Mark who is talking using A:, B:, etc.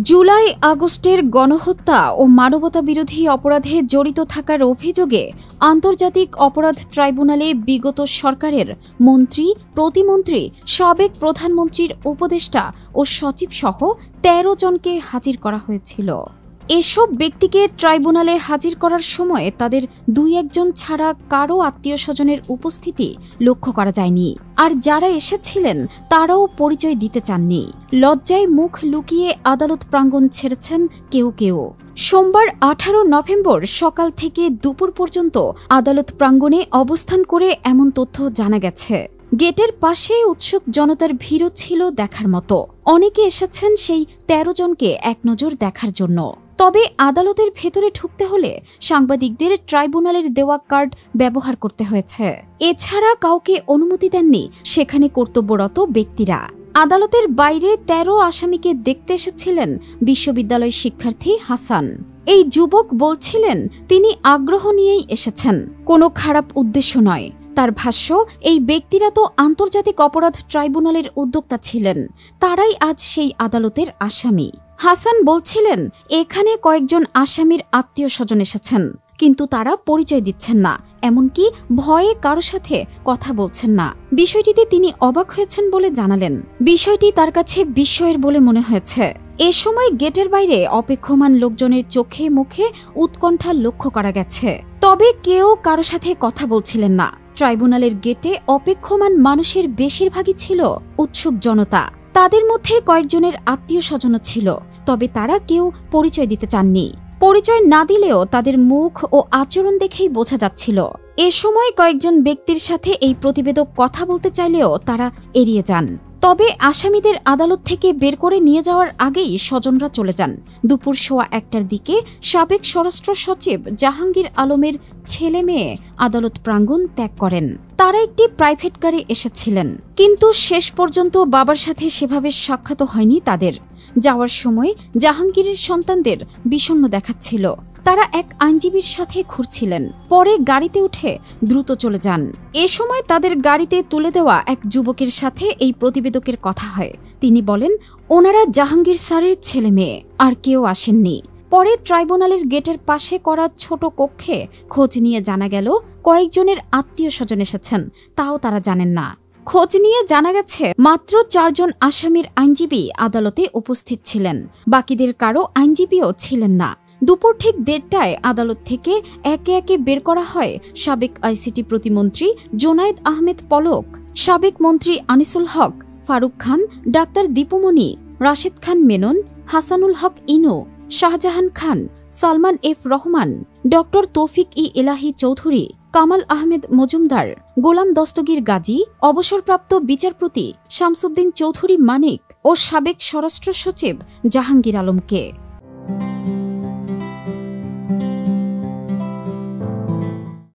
A: জুলাই আগস্টের গণহত্যা ও মানবতাবিরোধী অপরাধে জড়িত থাকার অভিযোগে আন্তর্জাতিক অপরাধ ট্রাইব্যুনালে বিগত সরকারের মন্ত্রী, প্রতিমন্ত্রী, সাবেক প্রধানমন্ত্রীর উপদেষ্টা ও সচিবসহ ১৩ জনকে হাজির করা হয়েছিল। এসব ব্যক্তিকে ট্রাইব্যুনালে হাজির করার সময় তাদের ২-১ জন ছাড়া কারো আত্মীয়-স্বজনের উপস্থিতি লক্ষ্য করা যায়নি। আর যারা এসেছিলেন তারাও পরিচয় দিতে চাননি। লজ্জায় মুখ লুকিয়ে আদালত প্রাঙ্গণ ছেড়েছেন কেউ কেউ। সোমবার ১৮ নভেম্বর সকাল থেকে দুপুর পর্যন্ত আদালত প্রাঙ্গণে অবস্থান করে এমন তথ্য জানা গেছে। গেটের পাশে উৎসুক জনতার ভিড়ও ছিল দেখার মতো। অনেকে এসেছেন সেই ১৩ জনকে এক নজর দেখার জন্য। তবে আদালতের ভেতরে ঢুকতে হলে সাংবাদিকদের ট্রাইব্যুনালের দেওয়া কার্ড ব্যবহার করতে হয়েছে। এছাড়া কাউকে অনুমতি দেননি সেখানে কর্তব্যরত ব্যক্তিরা। আদালতের বাইরে ১৩ আসামিকে দেখতে এসেছিলেন বিশ্ববিদ্যালয় শিক্ষার্থী হাসান। এই যুবক বলছিলেন তিনি আগ্রহ নিয়েই এসেছেন, কোনো খারাপ উদ্দেশ্য নয়। তার ভাষ্য, এই ব্যক্তিরা তো আন্তর্জাতিক অপরাধ ট্রাইব্যুনালের উদ্যোক্তা ছিলেন, তারাই আজ সেই আদালতের আসামি। হাসান বলছিলেন এখানে কয়েকজন আসামির আত্মীয়-স্বজন এসেছেন, কিন্তু তারা পরিচয় দিচ্ছেন না, এমনকি ভয়ে কারো সাথে কথা বলছেন না। বিষয়টিতে তিনি অবাক হয়েছেন বলে জানালেন। বিষয়টি তার কাছে বিস্ময়ের বলে মনে হয়েছে। এ সময় গেটের বাইরে অপেক্ষমান লোকজনের চোখে মুখে উৎকণ্ঠা লক্ষ্য করা গেছে। তবে কেউ কারো সাথে কথা বলছিলেন না। ট্রাইব্যুনালের গেটে অপেক্ষমান মানুষের বেশিরভাগই ছিল উৎসুক জনতা। তাদের মধ্যে কয়েকজনের আত্মীয়-স্বজনও ছিল, তবে তারা কেউ পরিচয় দিতে চাননি। পরিচয় না দিলেও তাদের মুখ ও আচরণ দেখেই বোঝা যাচ্ছিল। এ সময় কয়েকজন ব্যক্তির সাথে এই প্রতিবেদক কথা বলতে চাইলেও তারা এড়িয়ে যান। তবে আসামিদের আদালত থেকে বের করে নিয়ে যাওয়ার আগেই স্বজনরা চলে যান। দুপুর ১:১টার দিকে সাবেক স্বরাষ্ট্র সচিব জাহাঙ্গীর আলমের ছেলে মেয়ে আদালত প্রাঙ্গণ ত্যাগ করেন। তারা একটি প্রাইভেট কারে এসেছিলেন, কিন্তু শেষ পর্যন্ত বাবার সাথে সেভাবে সাক্ষাৎ হয়নি তাদের। যাওয়ার সময় জাহাঙ্গীরের সন্তানদের বিষণ্ণ দেখাচ্ছিল। তারা এক আইনজীবীর সাথে ঘুরছিলেন, পরে গাড়িতে উঠে দ্রুত চলে যান। এ সময় তাদের গাড়িতে তুলে দেওয়া এক যুবকের সাথে এই প্রতিবেদকের কথা হয়। তিনি বলেন ওনারা জাহাঙ্গীর স্যারের ছেলে মেয়ে, আর কেউ আসেননি। পরে ট্রাইব্যুনালের গেটের পাশে করা ছোট কক্ষে খোঁজ নিয়ে জানা গেল কয়েকজনের আত্মীয়-স্বজন এসেছেন, তাও তারা জানেন না। খোঁজ নিয়ে জানা গেছে মাত্র ৪ জন আসামির আইনজীবী আদালতে উপস্থিত ছিলেন, বাকিদের কারো আইনজীবীও ছিলেন না। দুপুর ঠিক ১:৩০টায় আদালত থেকে একে একে বের করা হয় সাবেক আইসিটি প্রতিমন্ত্রী জোনায়েদ আহমেদ পলক, সাবেক মন্ত্রী আনিসুল হক, ফারুক খান, ডাক্তার দীপুমণি, রাশেদ খান মেনন, হাসানুল হক ইনু, শাহজাহান খান, সালমান এফ রহমান, ডক্টর তৌফিক-ই এলাহি চৌধুরী, কামাল আহমেদ মজুমদার, গোলাম দস্তগীর গাজী, অবসরপ্রাপ্ত বিচারপতি শামসুদ্দিন চৌধুরী মানিক ও সাবেক স্বরাষ্ট্র সচিব জাহাঙ্গীর আলমকে।